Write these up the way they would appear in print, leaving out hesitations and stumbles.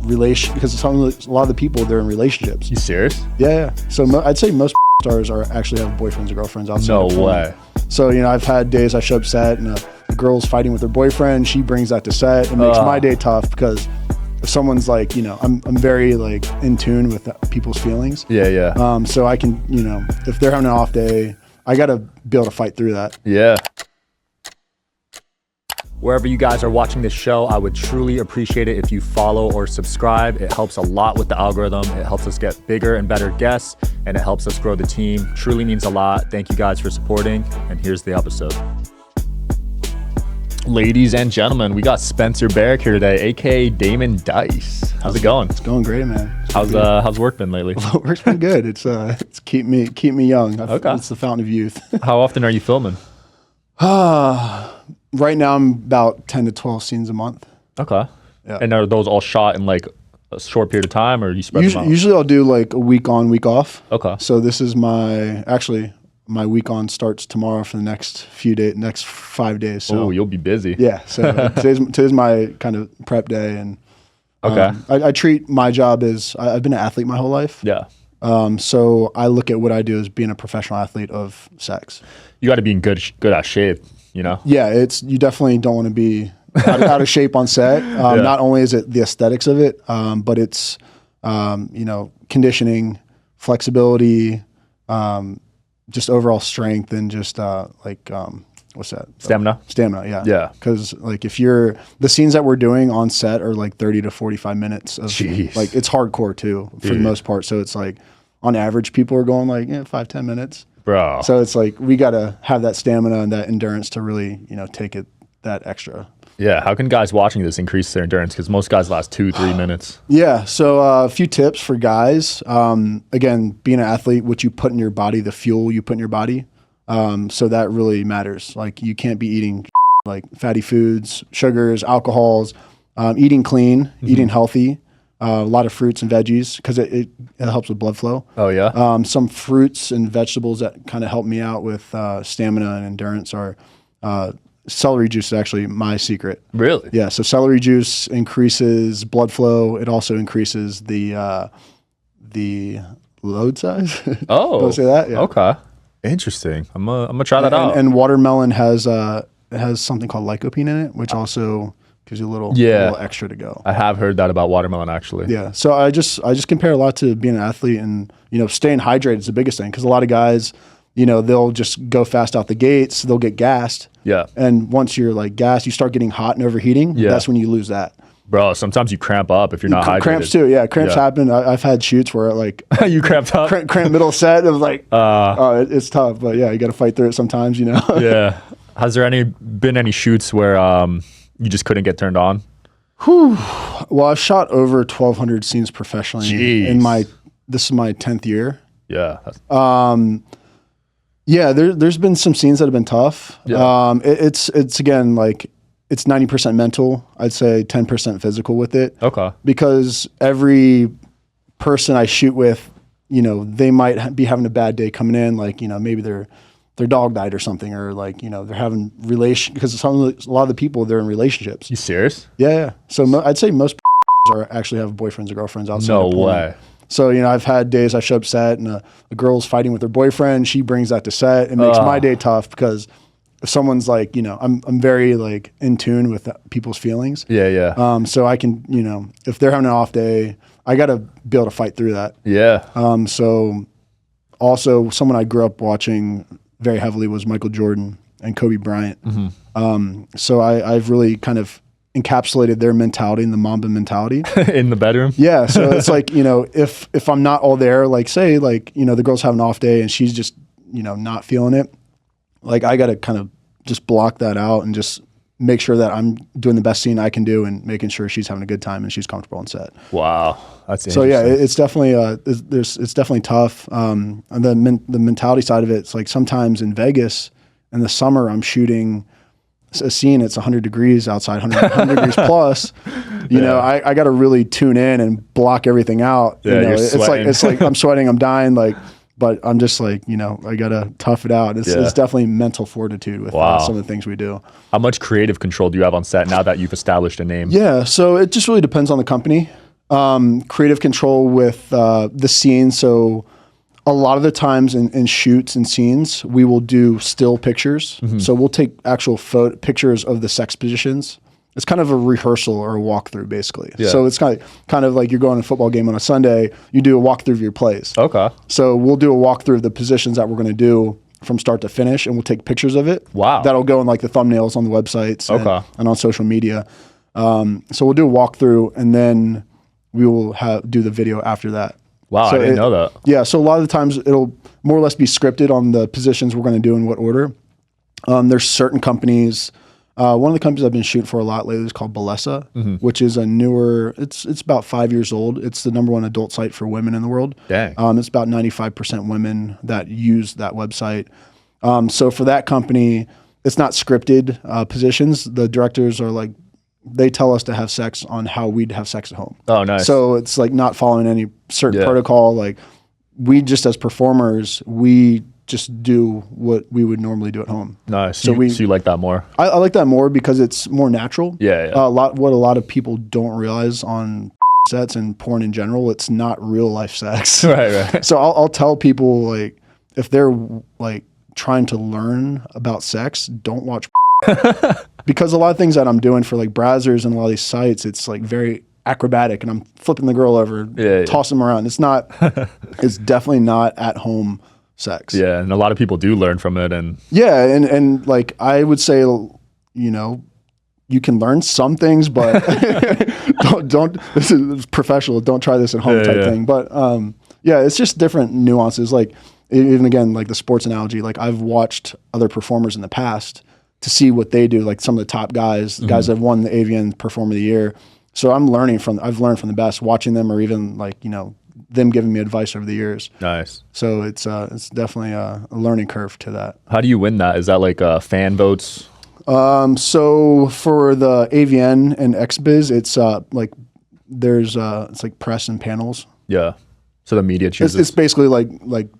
relation, because a lot of the people, they're in relationships. You serious? Yeah. So I'd say most stars are actually have boyfriends or girlfriends outside. No way. So, I've had days I show up set and a girl's fighting with her boyfriend. She brings that to set. It makes my day tough because if someone's like, I'm very like in tune with people's feelings. Yeah. So I can, if they're having an off day, I got to be able to fight through that. Yeah. Wherever you guys are watching this show, I would truly appreciate it if you follow or subscribe. It helps a lot with the algorithm. It helps us get bigger and better guests, and it helps us grow the team. Truly means a lot. Thank you guys for supporting, and here's the episode. Ladies and gentlemen, we got Spencer Barrick here today, aka Damon Dice. How's it going? It's going great, man. How's work been lately? Work's been good. It's keep me young. Okay. It's the fountain of youth. How often are you filming? Right now I'm about 10 to 12 scenes a month. Okay. Yeah. And are those all shot in like a short period of time, or you spread them out? Usually I'll do like a week on, week off. Okay. So this is my week on starts tomorrow for the next 5 days. So you'll be busy. yeah. So today's my kind of prep day, and Okay. I treat my job as I've been an athlete my whole life. Yeah. So I look at what I do as being a professional athlete of sex. You got to be in good out shape, Yeah, you definitely don't want to be out of shape on set. Not only is it the aesthetics of it, but it's conditioning, flexibility, just overall strength, and just what's that? Stamina. Stamina, yeah. Yeah. Because like the scenes that we're doing on set are like 30 to 45 minutes of Jeez. like, it's hardcore too for the most part. So it's like on average people are going like 5-10 minutes. Bro. So it's like we got to have that stamina and that endurance to really, take it that extra. Yeah. How can guys watching this increase their endurance? Because most guys last 2-3 minutes. Yeah. So a few tips for guys. Again, being an athlete, what you put in your body, the fuel you put in your body. So that really matters. Like you can't be eating like fatty foods, sugars, alcohols, eating clean, eating healthy. A lot of fruits and veggies because it helps with blood flow. Oh, yeah? Some fruits and vegetables that kind of help me out with stamina and endurance are celery juice is actually my secret. Really? Yeah, so celery juice increases blood flow. It also increases the load size. Oh. Did I say that? Yeah. Okay. Interesting. I'm gonna try that out. And watermelon has something called lycopene in it, which also gives you a little extra to go. I have heard that about watermelon actually. Yeah. So I just compare a lot to being an athlete, and staying hydrated is the biggest thing because a lot of guys, they'll just go fast out the gates, they'll get gassed. Yeah. And once you're like gassed, you start getting hot and overheating. Yeah. That's when you lose that. Bro, sometimes you cramp up if you're not hydrated. Cramps too. Yeah. Cramps happen. I've had shoots where like you cramped up. Cramp middle set. It was like, it's tough, but yeah, you got to fight through it sometimes. Yeah. Has there been any shoots where you just couldn't get turned on? Whew. Well, I've shot over 1,200 scenes professionally. Jeez. This is my 10th year. Yeah. Yeah, there's been some scenes that have been tough. Yeah. It's again like it's 90% mental. I'd say 10% physical with it. Okay. Because every person I shoot with, they might be having a bad day coming in, like maybe their dog died or something, or like they're having because a lot of the people, they're in relationships. You serious? Yeah. So I'd say most actually have boyfriends or girlfriends outside. No way. So, I've had days I show up set and a girl's fighting with her boyfriend. She brings that to set. It makes my day tough because if someone's like, I'm very like in tune with people's feelings. Yeah. So I can, if they're having an off day, I got to be able to fight through that. Yeah. So also someone I grew up watching very heavily was Michael Jordan and Kobe Bryant. Mm-hmm. So I've really kind of encapsulated their mentality and the Mamba mentality in the bedroom. Yeah. So it's like, if I'm not all there, like say like, the girl's having an off day and she's just, not feeling it. Like I got to kind of just block that out and just make sure that I'm doing the best scene I can do and making sure she's having a good time and she's comfortable on set. Wow. That's so yeah, it's definitely, it's definitely tough. And the mentality side of it, it's like sometimes in Vegas in the summer, I'm shooting a scene, it's 100 degrees outside, 100 degrees plus, I got to really tune in and block everything out. Yeah, it's like I'm sweating, I'm dying, but I'm just like, I got to tough it out. It's definitely mental fortitude with some of the things we do. How much creative control do you have on set now that you've established a name? Yeah. So it just really depends on the company. Creative control with the scene. So a lot of the times in shoots and scenes, we will do still pictures. So we'll take actual pictures of the sex positions. It's kind of a rehearsal or a walkthrough, basically. Yeah. So it's kind of like you're going to a football game on a Sunday. You do a walkthrough of your plays. Okay. So we'll do a walkthrough of the positions that we're going to do from start to finish, and we'll take pictures of it. Wow. That'll go in like the thumbnails on the websites and on social media. So we'll do a walkthrough, and then we will do the video after that. Wow, so I didn't know that. Yeah, so a lot of the times it'll more or less be scripted on the positions we're going to do in what order. There's certain companies. One of the companies I've been shooting for a lot lately is called Bellesa, which is a newer. It's about 5 years old. It's the #1 adult site for women in the world. Dang. It's about 95% women that use that website. So for that company, it's not scripted positions. The directors are like, they tell us to have sex on how we'd have sex at home. Oh, nice. So it's like not following any certain protocol. Like we just as performers, we just do what we would normally do at home. Nice. So you like that more? I like that more because it's more natural. Yeah. What a lot of people don't realize on sets and porn in general, it's not real life sex. Right. So I'll tell people, like, if they're like trying to learn about sex, don't watch because a lot of things that I'm doing for like browsers and a lot of these sites, it's like very acrobatic, and I'm flipping the girl over, tossing them around. It's not. It's definitely not at home sex. Yeah, and a lot of people do learn from it, and and like I would say, you know, you can learn some things, but don't. This is professional. Don't try this at home type thing. But it's just different nuances. Like even again, like the sports analogy. Like I've watched other performers in the past to see what they do. Like some of the top guys, guys that have won the AVN Performer of the Year. So I've learned from the best, watching them, or even like, you know, them giving me advice over the years. Nice. So it's definitely a learning curve to that. How do you win that? Is that like fan votes? So for the AVN and XBiz, it's like there's it's like press and panels. Yeah. So the media chooses. It's basically like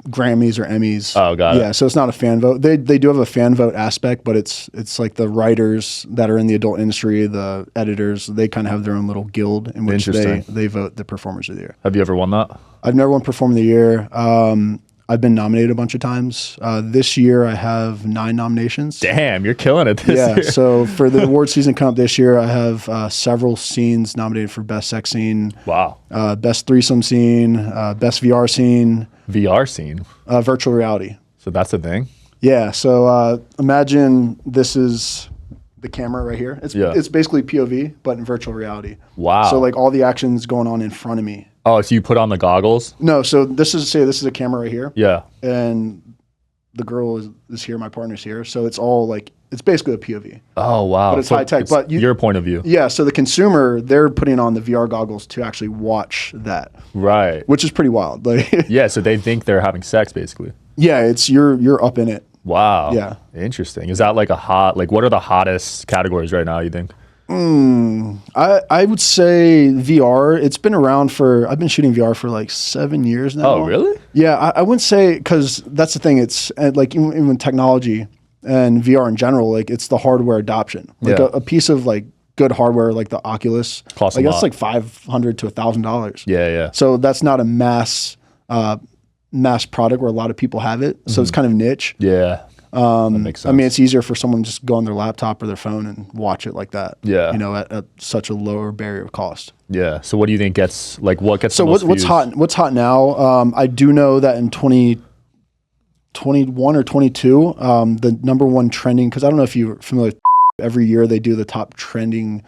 Grammys or Emmys. Oh, got it. Yeah, so it's not a fan vote. They do have a fan vote aspect, but it's like the writers that are in the adult industry, the editors, they kind of have their own little guild in which they vote the performers of the year. Have you ever won that? I've never won Performer of the Year. I've been nominated a bunch of times. This year I have 9 nominations. Damn, you're killing it this year. So for the award season coming up this year, I have several scenes nominated for Best Sex Scene. Wow. Best Threesome Scene, Best VR Scene. VR scene? Virtual reality. So that's a thing? Yeah, so imagine this is the camera right here. It's basically POV, but in virtual reality. Wow. So like all the action's going on in front of me. Oh, so you put on the goggles? No, so this is a camera right here. Yeah. And the girl is here, my partner's here. So it's all like, it's basically a POV. Oh, wow. But it's high tech. But your point of view. Yeah, so the consumer, they're putting on the VR goggles to actually watch that. Right. Which is pretty wild. Like yeah, so they think they're having sex basically. Yeah, it's you're up in it. Wow. Yeah. Interesting. Is that like what are the hottest categories right now, you think? I would say VR. It's been around I've been shooting VR for like 7 years now. Oh, really? Yeah, I wouldn't say, because that's the thing. It's like even technology and VR in general, like it's the hardware adoption. Like a piece of like good hardware, like the Oculus, costs like a that's lot. like $500 to $1,000. Yeah. So that's not a mass product where a lot of people have it. So it's kind of niche. Yeah. That makes sense. I mean, it's easier for someone to just go on their laptop or their phone and watch it like that. Yeah. You know, at such a lower barrier of cost. Yeah. So what do you think gets So what's hot? What's hot now? I do know that in 2021 or 22, the #1 trending, because I don't know if you're familiar with, every year they do the top trending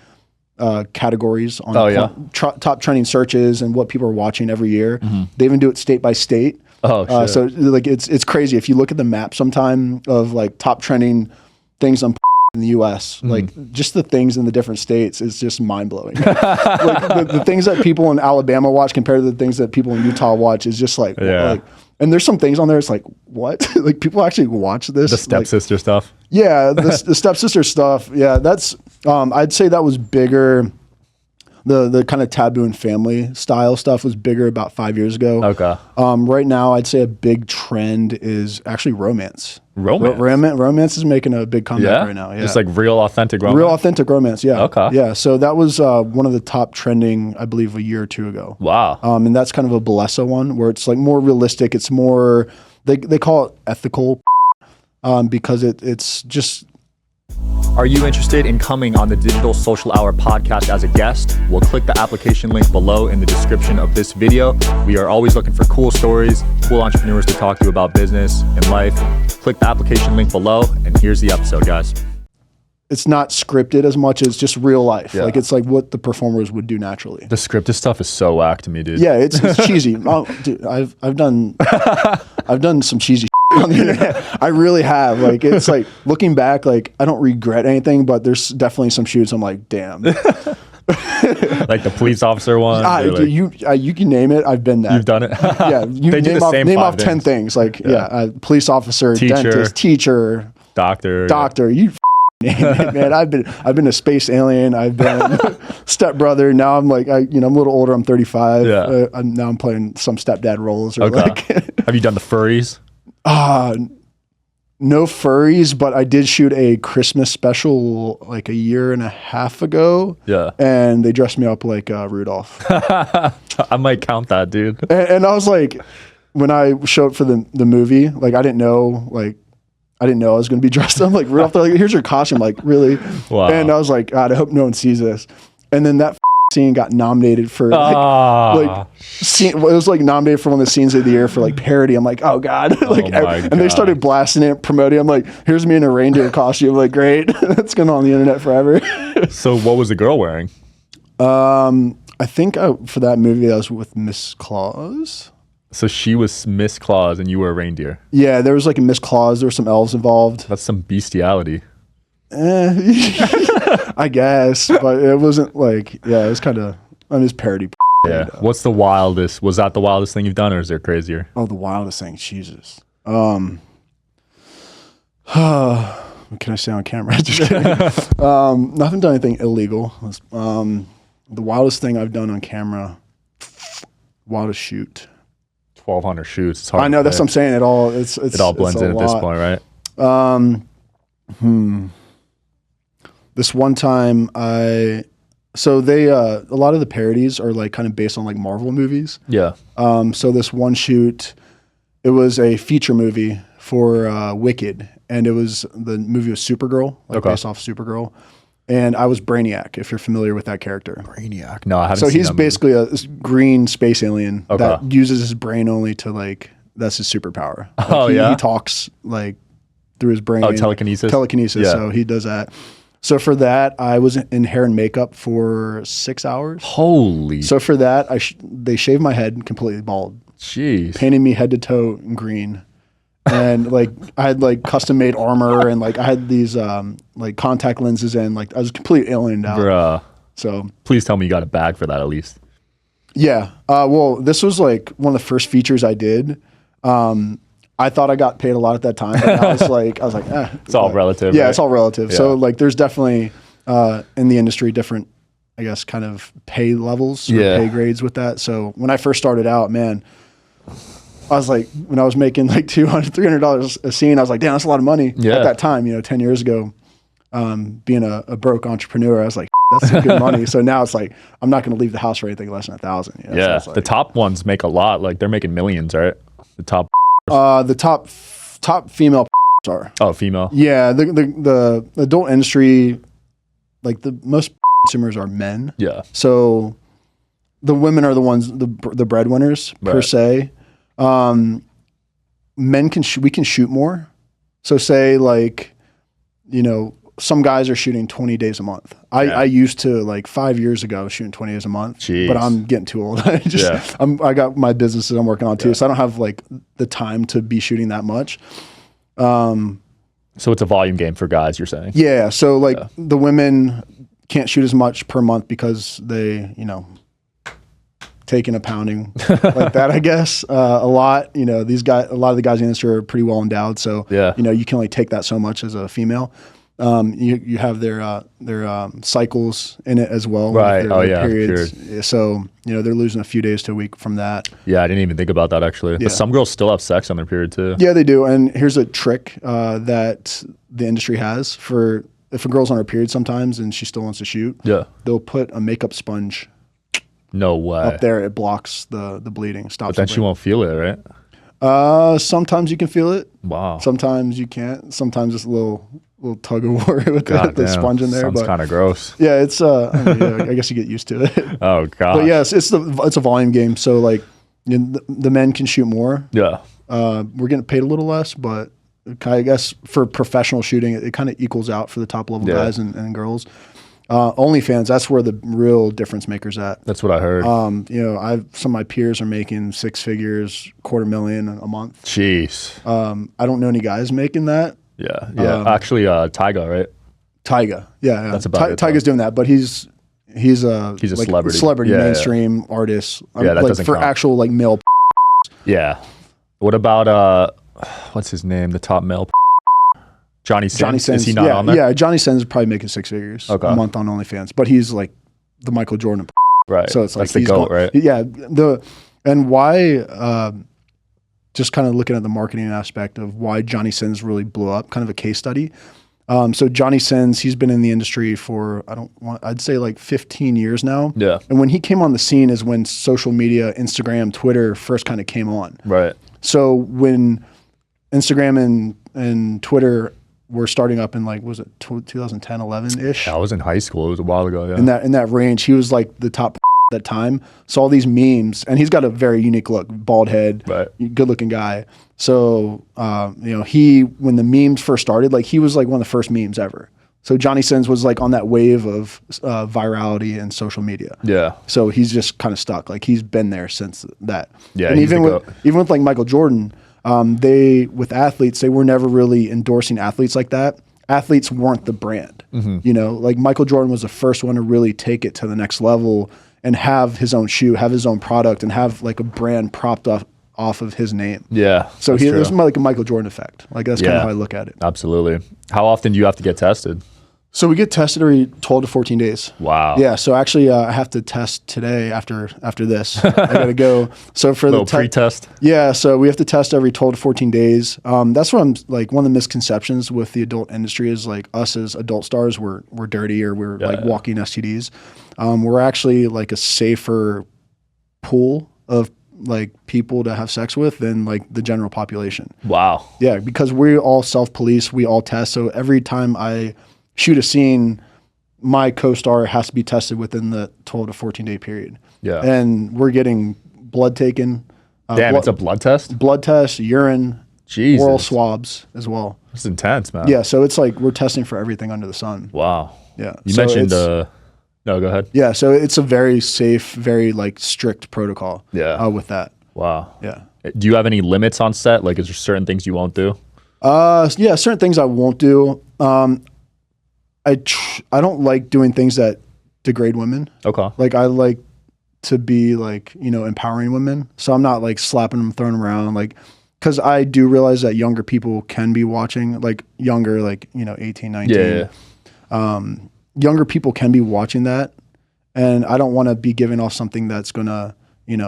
categories on top trending searches and what people are watching every year. They even do it state by state. Oh, shit. So like it's crazy. If you look at the map sometime of like top trending things on in the U.S., like just the things in the different states is just mind blowing. Like the things that people in Alabama watch compared to the things that people in Utah watch is just like, and there's some things on there. It's like, what? Like people actually watch this? The stepsister stuff. Yeah, the stepsister stuff. Yeah, that's. I'd say that was bigger. The kind of taboo and family style stuff was bigger about 5 years ago. Okay. Right now, I'd say a big trend is actually romance. Romance is making a big comeback right now. Yeah. It's like real authentic romance. Real authentic romance. Yeah. Okay. Yeah. So that was one of the top trending, I believe, a year or two ago. Wow. And that's kind of a Balesa one where it's like more realistic. It's more, they call it ethical because it's just. Are you interested in coming on the Digital Social Hour podcast as a guest? Well, click the application link below in the description of this video. We are always looking for cool stories, cool entrepreneurs to talk to about business and life. Click the application link below, and here's the episode, guys. It's not scripted as much as just real life. Yeah. Like it's like what the performers would do naturally. The scripted stuff is so whack to me, dude. Yeah, it's cheesy. Oh, dude, I've done some cheesy shit on the internet. I really have. Like it's like looking back, like I don't regret anything, but there's definitely some shoots I'm like, damn. Like the police officer one. You can name it. I've been that. You've done it. Yeah, you They do the same name five off 10 things. Like police officer, Teacher. dentist, teacher, Doctor. You name it, man. I've been a space alien. I've been stepbrother. Now I'm like I'm a little older. I'm 35. Yeah. Now I'm playing some stepdad roles. Or Okay. Have you done the furries? No furries, but I did shoot a Christmas special like a year and a half ago. Yeah. And they dressed me up like Rudolph. I might count that, dude. And I was like, when I showed up for the movie, like I didn't know I was going to be dressed up like Rudolph. They're like, here's your costume. Like, really? Wow. And I was like, God, I hope no one sees this. And then that scene got nominated for it was like nominated for one of the scenes of the year for like parody. I'm like, oh God. And they started blasting it, promoting. I'm like, here's me in a reindeer costume. Like, great. That's going on the internet forever. So what was the girl wearing? I think for that movie, I was with Miss Claus. So she was Miss Claus and you were a reindeer. Yeah, there was like a Miss Claus. There were some elves involved. That's some bestiality. I guess, but it wasn't like, it was kind of, it's parody. Yeah. What's the wildest? Was that the wildest thing you've done or is there crazier? Oh, the wildest thing. Jesus. What can I say on camera? Just kidding. I haven't done anything illegal. The wildest thing I've done on camera, wildest shoot. 1,200 shoots. It's hard. I know, that's what I'm saying. It all blends in at this point, right? This one time a lot of the parodies are like kind of based on like Marvel movies. Yeah. So this one shoot, it was a feature movie for Wicked, and the movie was Supergirl, based off Supergirl. And I was Brainiac, if you're familiar with that character. Brainiac? No, I haven't seen that. So he's basically a green space alien that uses his brain only to that's his superpower. He talks like through his brain. Oh, telekinesis? Telekinesis, yeah. So he does that. So for that, I was in hair and makeup for 6 hours. Holy. So for that, they shaved my head completely bald. Jeez. Painted me head to toe in green. And like I had like custom made armor and like I had these like contact lenses and like I was completely aliened out. Bruh. So please tell me you got a bag for that at least. Yeah. Well, this was like one of the first features I did. I thought I got paid a lot at that time, but I was like, it's all relative. Yeah, right? it's all relative. Yeah. So like there's definitely in the industry different, I guess, kind of pay levels or pay grades with that. So when I first started out, man, I was like, when I was making like $200, $300 a scene, I was like, damn, that's a lot of money at that time, 10 years ago. Being a broke entrepreneur, I was like, that's some good money. So now it's like, I'm not going to leave the house for anything less than $1,000. Yeah. So like, the top ones make a lot. Like they're making millions, right? The top female are. Oh, female. Yeah. The adult industry, like the most consumers are men. Yeah. So the women are the ones, the breadwinners per se. Men we can shoot more. So say like, some guys are shooting 20 days a month. I used to, like 5 years ago, shooting 20 days a month. Jeez. But I'm getting too old. I got my businesses I'm working on too, so I don't have like the time to be shooting that much. So it's a volume game for guys, you're saying? Yeah. So like the women can't shoot as much per month because they, taking a pounding like that, I guess. A lot of the guys in the industry are pretty well endowed. So, you can only take that so much as a female. You have their cycles in it as well. Right. Their periods. So they're losing a few days to a week from that. Yeah, I didn't even think about that actually. But some girls still have sex on their period too. Yeah, they do. And here's a trick that the industry has for if a girl's on her period sometimes and she still wants to shoot. Yeah. They'll put a makeup sponge. No way. Up there, it blocks the bleeding. Stops. But then she won't feel it, right? Sometimes you can feel it. Wow. Sometimes you can't. Sometimes it's a little tug of war with the sponge in there. Sounds kind of gross. Yeah, it's I guess you get used to it. Oh god. But yes, it's a volume game. So like the men can shoot more. Yeah. We're getting paid a little less, but I guess for professional shooting, it kind of equals out for the top level guys and girls. OnlyFans, that's where the real difference maker's at. That's what I heard. Some of my peers are making 6 figures, $250,000 a month. Jeez. I don't know any guys making that. Yeah. Actually, Tyga, right? Tyga, yeah. That's about it. Tyga's doing that, but he's a like celebrity, mainstream artist. Yeah, that doesn't for count. actual like male. Yeah. What about what's his name? The top male. Johnny Sins. Is he not on there? Yeah, Johnny Sins is probably making 6 figures a month on OnlyFans, but he's like the Michael Jordan. Right. So it's like that's the GOAT, right? Yeah. And why? Just kind of looking at the marketing aspect of why Johnny Sins really blew up. Kind of a case study. So Johnny Sins, he's been in the industry for I'd say like 15 years now. Yeah. And when he came on the scene is when social media, Instagram, Twitter first kind of came on. Right. So when Instagram and Twitter were starting up in like, was it 2010, 11-ish? I was in high school. It was a while ago, yeah. In that range, he was like the top at that time. So all these memes, and he's got a very unique look, bald head, right. Good looking guy. So, when the memes first started, like he was like one of the first memes ever. So Johnny Sins was like on that wave of virality and social media. Yeah. So he's just kind of stuck. Like he's been there since that. Yeah. And even with like Michael Jordan, with athletes, they were never really endorsing athletes like that. Athletes weren't the brand. Mm-hmm. Like Michael Jordan was the first one to really take it to the next level and have his own shoe, have his own product, and have like a brand propped off of his name. Yeah. So there's like a Michael Jordan effect. Like that's kind of how I look at it. Absolutely. How often do you have to get tested? So we get tested every 12 to 14 days. Wow. Yeah. So actually, I have to test today after this. I got to go. So for the pre-test. Yeah. So we have to test every 12 to 14 days. That's what I'm like. One of the misconceptions with the adult industry is like us as adult stars, we're dirty or we're like walking STDs. We're actually like a safer pool of like people to have sex with than like the general population. Wow. Yeah. Because we all self-police, we all test. So every time I shoot a scene, my co-star has to be tested within the 12 to 14 day period. Yeah. And we're getting blood taken. Damn, it's a blood test? Blood test, urine, Jesus. oral swabs as well. It's intense, man. Yeah. So it's like we're testing for everything under the sun. Wow. Yeah. You mentioned, no, go ahead. Yeah. So it's a very safe, very like strict protocol with that. Wow. Yeah. Do you have any limits on set? Like, is there certain things you won't do? Yeah, certain things I won't do. I don't like doing things that degrade women. Okay. Like I like to be like, empowering women. So I'm not like slapping them, throwing them around. Like, cause I do realize that younger people can be watching, like younger, like, 18, 19. Yeah. Younger people can be watching that. And I don't want to be giving off something that's going to,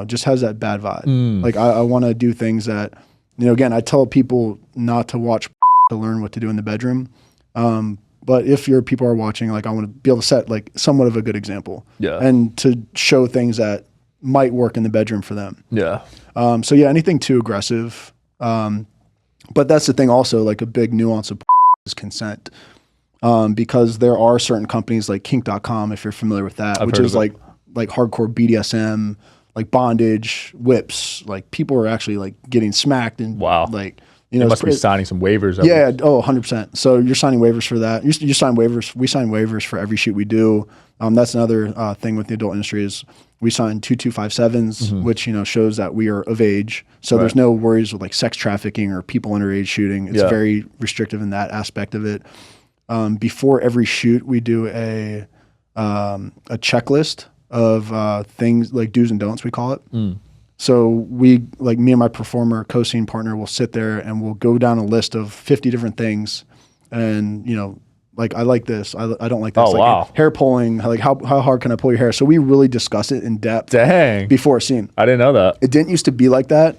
just has that bad vibe. Like I want to do things that, again, I tell people not to watch to learn what to do in the bedroom. But if your people are watching, like I want to be able to set like somewhat of a good example. Yeah. And to show things that might work in the bedroom for them. Yeah. So yeah, anything too aggressive. But that's the thing also, like a big nuance of is consent. Because there are certain companies like kink.com, if you're familiar with that, which is like hardcore BDSM, like bondage, whips, like people are actually like getting smacked and like, you must be signing some waivers. Yeah. 100%. So you're signing waivers for that. You sign waivers. We sign waivers for every shoot we do. That's another thing with the adult industry is we sign 2257s, which, shows that we are of age. So there's no worries with like sex trafficking or people underage shooting. It's very restrictive in that aspect of it. Before every shoot, we do a checklist of things like do's and don'ts, we call it. So we, like me and my performer, co-scene partner will sit there and we'll go down a list of 50 different things and, Like, I like this. I don't like this. Oh, like, wow. Hair pulling. Like, how hard can I pull your hair? So we really discuss it in depth. Dang. Before a scene. I didn't know that. It didn't used to be like that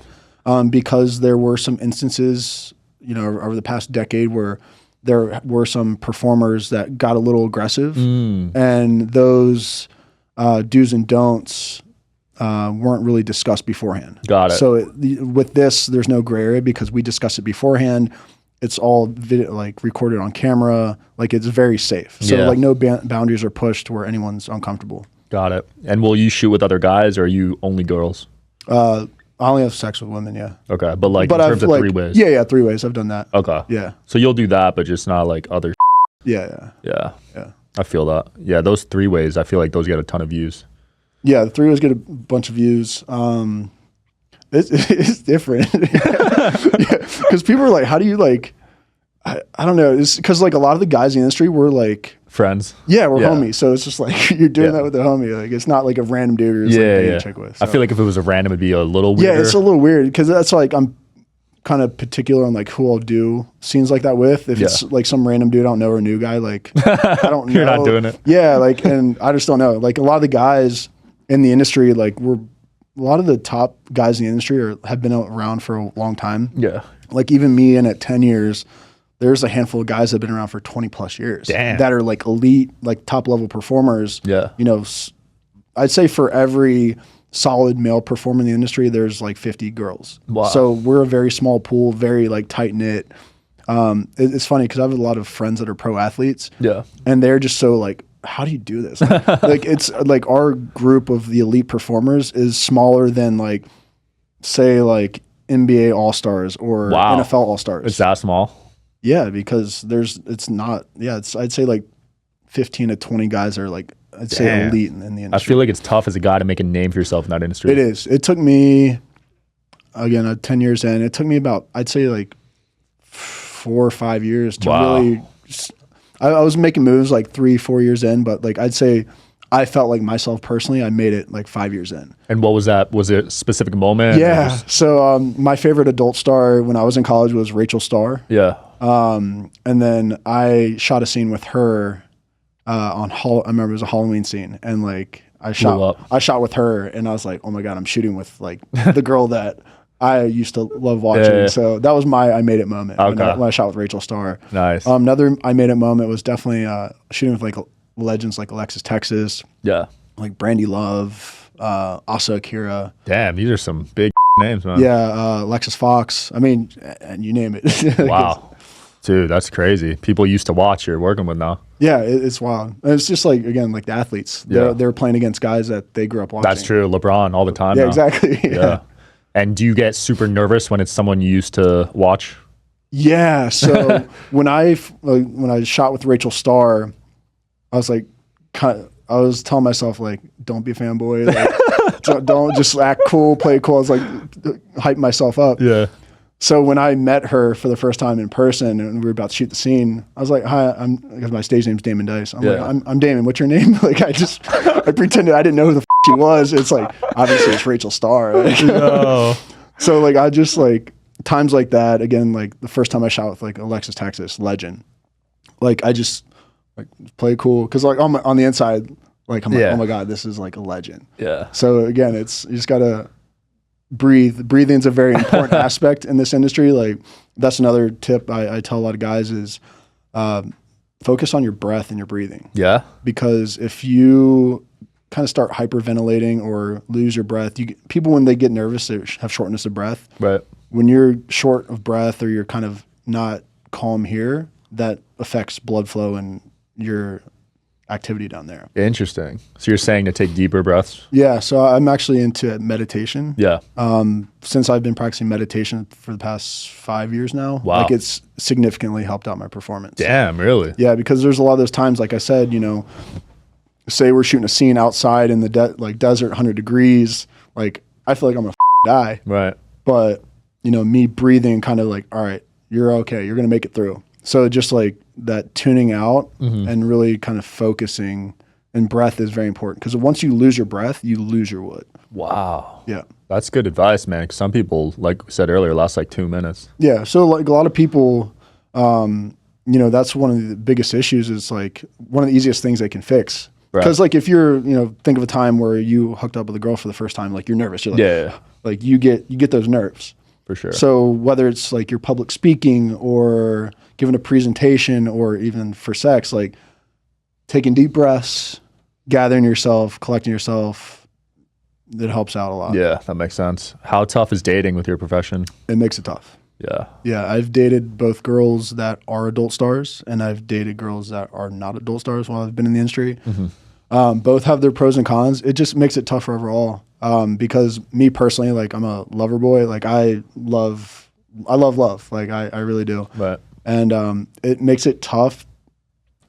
because there were some instances, over the past decade where there were some performers that got a little aggressive, and those do's and don'ts weren't really discussed beforehand. Got it. So with this, there's no gray area because we discussed it beforehand. It's all like recorded on camera. Like, it's very safe. So like no boundaries are pushed where anyone's uncomfortable. Got it. And will you shoot with other guys or are you only girls? I only have sex with women. Yeah. Okay. But like in terms of three ways. Yeah. 3 ways. I've done that. Okay. Yeah. So you'll do that, but just not like other. Yeah. Yeah. I feel that. Yeah. Those 3 ways, I feel like those get a ton of views. Yeah. The 3 ways get a bunch of views. It's different because people are like, how do you like, I don't know. It's because like a lot of the guys in the industry were like friends. Yeah, we're homies. So it's just like you're doing that with a homie. Like, it's not like a random dude you're just like dating a chick with. So. I feel like if it was a random, it'd be a little weirder. Yeah, it's a little weird because that's like I'm kind of particular on like who I'll do scenes like that with. If it's like some random dude I don't know or a new guy, like I don't know. You're not doing it. Yeah, like, and I just don't know. Like, a lot of the guys in the industry, like a lot of the top guys in the industry have been around for a long time. Yeah. Like even me, and at 10 years, there's a handful of guys that have been around for 20 plus years. Damn. That are like elite, like top level performers. Yeah. I'd say for every solid male performer in the industry, there's like 50 girls. Wow. So we're a very small pool, very like tight knit. It's funny because I have a lot of friends that are pro athletes. Yeah. And they're just so like, how do you do this? Like, it's like our group of the elite performers is smaller than like, say like NBA All-Stars or NFL All-Stars. It's that small? Yeah, because I'd say like 15 to 20 guys are like, I'd say elite in the industry. I feel like it's tough as a guy to make a name for yourself in that industry. It is. It took me, again, 10 years in, it took me about, I'd say like 4 or 5 years to really, I was making moves like 3-4 years in, but like I'd say I felt like myself personally, I made it like 5 years in. And what was that? Was it a specific moment? Yeah. So my favorite adult star when I was in college was Rachel Starr. Yeah. And then I shot a scene with her I remember it was a Halloween scene, and like I shot with her, and I was like, oh my God, I'm shooting with like the girl that I used to love watching. Yeah. So that was my I made it moment when I shot with Rachel Starr. Nice. Another I made it moment was definitely shooting with like legends like Alexis Texas. Yeah. Like Brandy Love, Asa Akira. Damn, these are some big names, man. Yeah, Alexis Fox. I mean, and you name it. Wow. Dude, that's crazy. People used to watch you're working with now. Yeah, it's wild. And it's just like, again, like the athletes. They're playing against guys that they grew up watching. That's true. LeBron all the time. Yeah, now. Exactly. Yeah. And do you get super nervous when it's someone you used to watch? Yeah. So when I shot with Rachel Starr, I was like, I was telling myself like, don't be a fanboy. Like, don't just act cool, play cool. I was like, hype myself up. Yeah. So when I met her for the first time in person and we were about to shoot the scene, I was like, hi, because my stage name's Damon Dice. I'm like, I'm Damon. What's your name? Like, I pretended I didn't know who the she was. It's like, obviously it's Rachel Starr. Like, no. So like, I just like times like that, again, like the first time I shot with like Alexis Texas, legend. Like I just like play cool. Cause like on the inside, like I'm like, oh my God, this is like a legend. Yeah. So again, you just gotta breathe. Breathing's a very important aspect in this industry. Like that's another tip I tell a lot of guys is focus on your breath and your breathing. Yeah. Because if you kind of start hyperventilating or lose your breath, people when they get nervous, they have shortness of breath. Right. When you're short of breath or you're kind of not calm here, that affects blood flow and your activity down there. Interesting. So you're saying to take deeper breaths? Yeah. So I'm actually into meditation. Yeah. Since I've been practicing meditation for the past 5 years now, wow. Like it's significantly helped out my performance. Damn, really? Yeah, because there's a lot of those times, like I said, say we're shooting a scene outside in the desert, 100 degrees, like I feel like I'm gonna die. Right. But me breathing, kind of like, all right, you're okay, you're gonna make it through. So just like that tuning out and really kind of focusing, and breath is very important because once you lose your breath, you lose your wood. Wow. Yeah. That's good advice, man. 'Cause some people, like we said earlier, last like 2 minutes. Yeah. So like a lot of people, that's one of the biggest issues is like one of the easiest things they can fix. Right. Because like if you're, think of a time where you hooked up with a girl for the first time, like you're nervous. You're like, like you get those nerves. For sure. So whether it's like your public speaking or giving a presentation or even for sex, like taking deep breaths, gathering yourself, collecting yourself, that helps out a lot. Yeah, that makes sense. How tough is dating with your profession? It makes it tough. Yeah. Yeah, I've dated both girls that are adult stars and I've dated girls that are not adult stars while I've been in the industry. Both have their pros and cons. It just makes it tougher overall. Because me personally, like I'm a lover boy. Like I love love. Like I really do. Right. And it makes it tough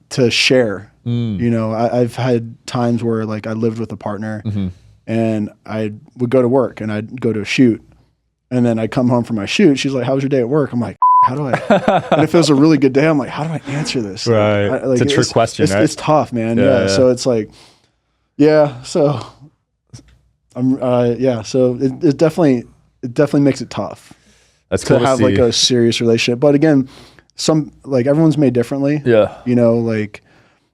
to share. I've had times where like I lived with a partner and I would go to work and I'd go to a shoot. And then I come home from my shoot. She's like, "How was your day at work?" I'm like, "How do I?" And if it was a really good day, I'm like, "How do I answer this?" Right. It's a trick question, right? It's tough, man. Yeah. So it's like, So I'm, So it definitely makes it tough. That's cool to have like a serious relationship. But again, everyone's made differently. Yeah. Like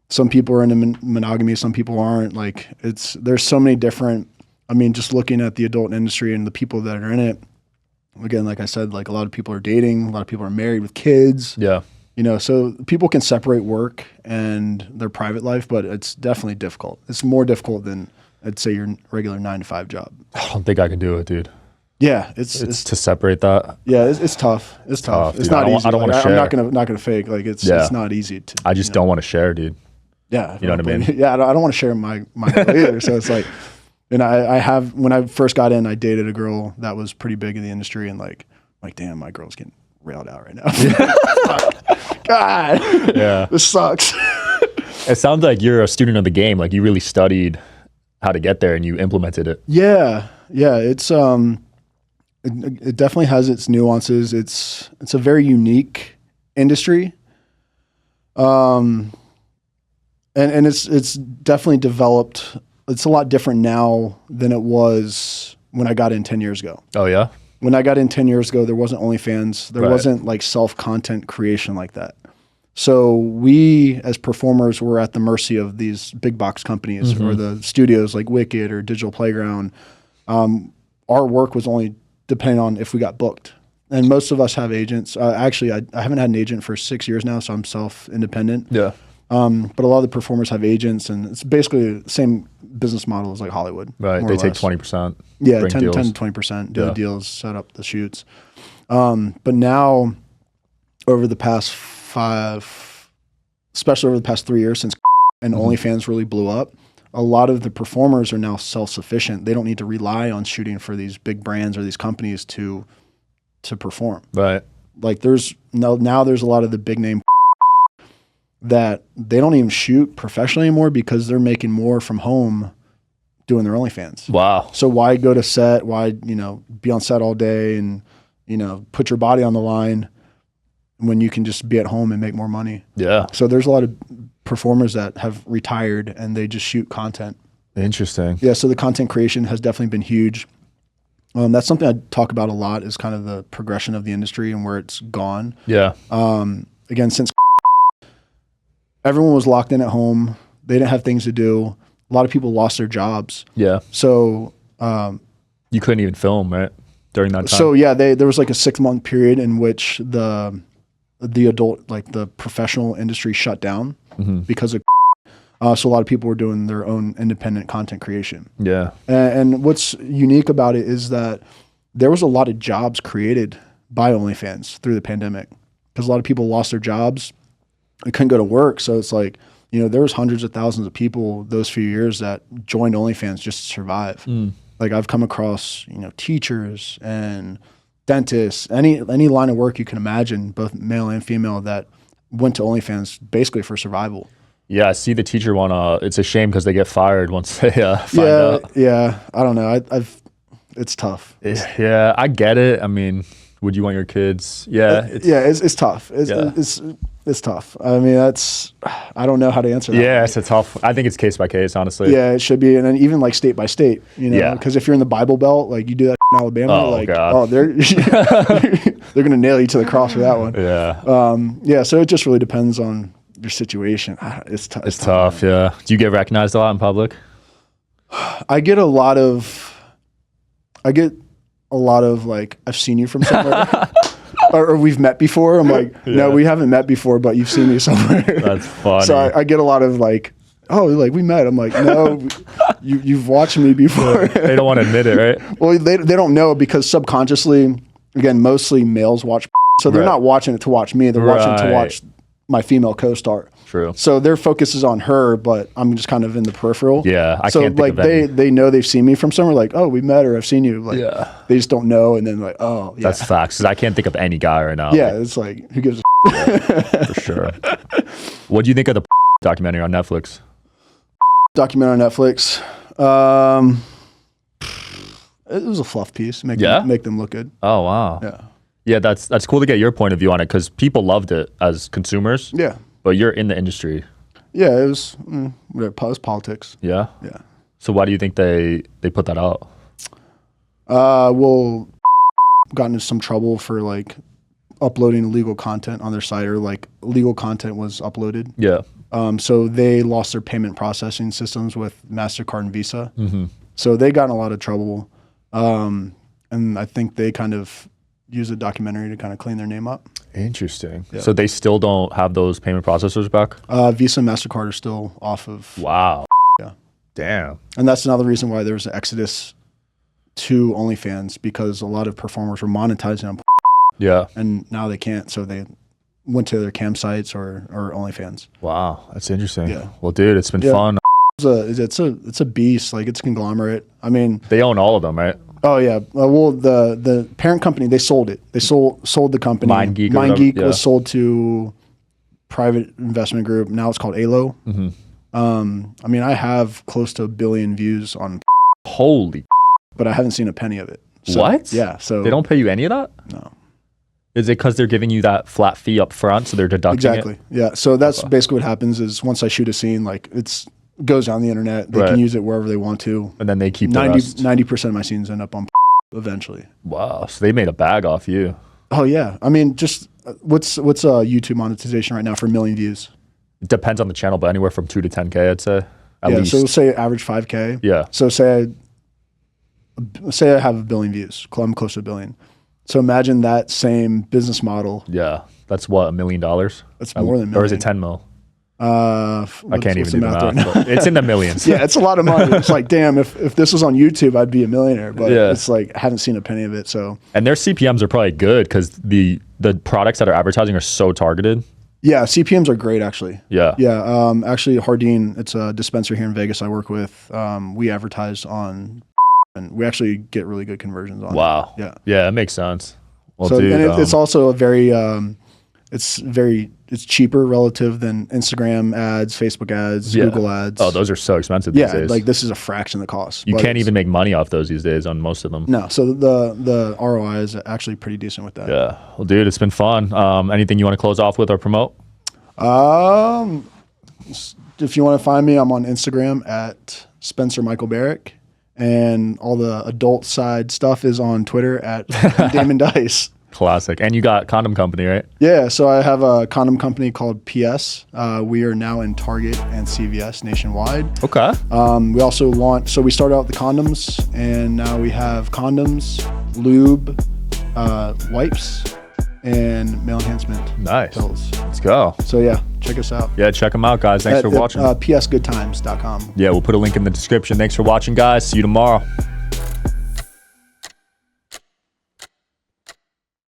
some people are into monogamy, some people aren't. Like there's so many different. I mean, just looking at the adult industry and the people that are in it. Again, like I said, like a lot of people are dating, a lot of people are married with kids. Yeah. So people can separate work and their private life, but it's definitely difficult. It's more difficult than I'd say your regular 9-to-5 job. I don't think I can do it, dude. Yeah, it's to separate that. Yeah, it's tough. It's tough. It's dude. not easy. I don't want to share. I'm not gonna fake. Like it's not easy to. I just don't want to share, dude. Yeah, you know what I mean. Yeah, I don't want to share my either. So it's like. And I have, when I first got in, I dated a girl that was pretty big in the industry and like, damn, my girl's getting railed out right now. God, this sucks. It sounds like you're a student of the game. Like you really studied how to get there and you implemented it. Yeah. It's, it definitely has its nuances. It's a very unique industry. And it's definitely developed. It's a lot different now than it was when I got in 10 years ago. Oh, yeah? When I got in 10 years ago, there wasn't OnlyFans. There wasn't like self-content creation like that. So we, as performers, were at the mercy of these big box companies or the studios like Wicked or Digital Playground. Our work was only depending on if we got booked. And most of us have agents. Actually, I haven't had an agent for 6 years now, so I'm self-independent. Yeah. But a lot of the performers have agents, and it's basically the same business model as like Hollywood. Right, they take 20%. Yeah, 10 to 20%, do the deals, set up the shoots. But now, over the past especially over the past 3 years since and OnlyFans really blew up, a lot of the performers are now self-sufficient. They don't need to rely on shooting for these big brands or these companies to perform. Right. Like there's now there's a lot of the big name that they don't even shoot professionally anymore because they're making more from home doing their OnlyFans. Wow. So why go to set? Why, be on set all day and, put your body on the line when you can just be at home and make more money? Yeah. So there's a lot of performers that have retired and they just shoot content. Interesting. Yeah. So the content creation has definitely been huge. That's something I talk about a lot is kind of the progression of the industry and where it's gone. Yeah. Again, since everyone was locked in at home. They didn't have things to do. A lot of people lost their jobs. Yeah. So you couldn't even film, right? During that time. So yeah, there was like a 6-month period in which the adult, like the professional industry shut down because of so a lot of people were doing their own independent content creation. Yeah. And what's unique about it is that there was a lot of jobs created by OnlyFans through the pandemic because a lot of people lost their jobs. I couldn't go to work. So it's like, there was hundreds of thousands of people those few years that joined OnlyFans just to survive. Like I've come across, teachers and dentists, any line of work you can imagine, both male and female, that went to OnlyFans basically for survival. Yeah, I see the teacher one. It's a shame because they get fired once they find out. Yeah. I don't know. It's tough. Yeah, I get it. I mean, would you want your kids? Yeah. It's tough. It's tough. I mean, I don't know how to answer that. Yeah, it's a tough. I think it's case by case, honestly. Yeah, it should be. And then even like state by state, because if you're in the Bible Belt, like you do that Alabama. Oh, like, God. oh, they're they're gonna nail you to the cross for that one. Yeah. Yeah. So it just really depends on your situation. It's tough. It's tough. Yeah. Do you get recognized a lot in public? I get a lot of like, I've seen you from somewhere. or we've met before. I'm like, no, we haven't met before, but you've seen me somewhere. That's funny. So I get a lot of like, oh, like we met. I'm like, no, you've watched me before. They don't want to admit it, right? Well, they don't know because subconsciously, again, mostly males watch. So they're not watching it to watch me. They're watching it to watch my female co-star. True. So their focus is on her, but I'm just kind of in the peripheral. Yeah, I so can't like think of any. they know they've seen me from somewhere. Like, oh, we met or I've seen you. Like, they just don't know, and then like, oh, yeah. That's facts. Because I can't think of any guy right now. Yeah, it's like, who gives a for sure. What do you think of the documentary on Netflix? documentary on Netflix? It was a fluff piece. Make them look good. Oh wow. Yeah. Yeah, that's cool to get your point of view on it because people loved it as consumers. Yeah. But you're in the industry. Yeah, it was politics. Yeah. Yeah. So why do you think they put that out? Well, got into some trouble for like uploading illegal content on their site, or like illegal content was uploaded. Yeah. So they lost their payment processing systems with MasterCard and Visa. Mm-hmm. So they got in a lot of trouble. And I think they kind of use a documentary to kind of clean their name up. Interesting. Yeah. So they still don't have those payment processors back? Visa and MasterCard are still off of. Wow. Yeah. Damn. And that's another reason why there was an exodus to OnlyFans, because a lot of performers were monetizing on. Yeah. And now they can't, so they went to their cam sites or OnlyFans. Wow, that's interesting. Yeah. Well, dude, it's been fun. It's a beast. Like, it's a conglomerate. I mean, they own all of them, right? Oh yeah. Well, the parent company, they sold it. They sold the company. MindGeek was sold to private investment group. Now it's called ALO. Mm-hmm. I mean, I have close to 1 billion views on. Holy. But I haven't seen a penny of it. So, what? Yeah. So they don't pay you any of that? No. Is it because they're giving you that flat fee up front, so they're deducting Exactly. Yeah. So that's basically what happens is once I shoot a scene, like goes on the internet. They can use it wherever they want to. And then they keep 90% of my scenes end up on eventually. Wow. So they made a bag off you. Oh yeah. I mean, just what's YouTube monetization right now for 1 million views? It depends on the channel, but anywhere from 2 to 10K, I'd say. At least. So say average 5K. Yeah. So say I have 1 billion views. I'm close to 1 billion. So imagine that same business model. Yeah. That's what, $1 million? That's more than $1 million. Or is it 10 mil? I can't even do the math. Right, it's in the millions. Yeah, it's a lot of money. It's like, damn, if this was on YouTube, I'd be a millionaire. But it's like, I haven't seen a penny of it. So. And their CPMs are probably good because the products that are advertising are so targeted. Yeah, CPMs are great, actually. Yeah. Yeah. Actually, Hardin, it's a dispensary here in Vegas I work with. We advertise on, and we actually get really good conversions on. Wow. Yeah. Yeah, that makes sense. Well, so, dude, and it's also a very, it's cheaper relative than Instagram ads, Facebook ads, Google ads. Oh, those are so expensive these days. Like this is a fraction of the cost. You can't even make money off those these days on most of them. No, so the ROI is actually pretty decent with that. Yeah. Well, dude, it's been fun. Anything you want to close off with or promote? If you want to find me, I'm on Instagram at Spencer Michael Barrick, and all the adult side stuff is on Twitter at Damon Dice. Classic. And you got Condom Company, right? Yeah, so I have a condom company called PS. We are now in Target and CVS nationwide. Okay. We also so we started out with the condoms, and now we have condoms, lube, wipes, and male enhancement pills. Let's go. So yeah, check us out. Yeah, check them out, guys. Thanks for watching. psgoodtimes.com. Yeah, we'll put a link in the description. Thanks for watching, guys. See you tomorrow.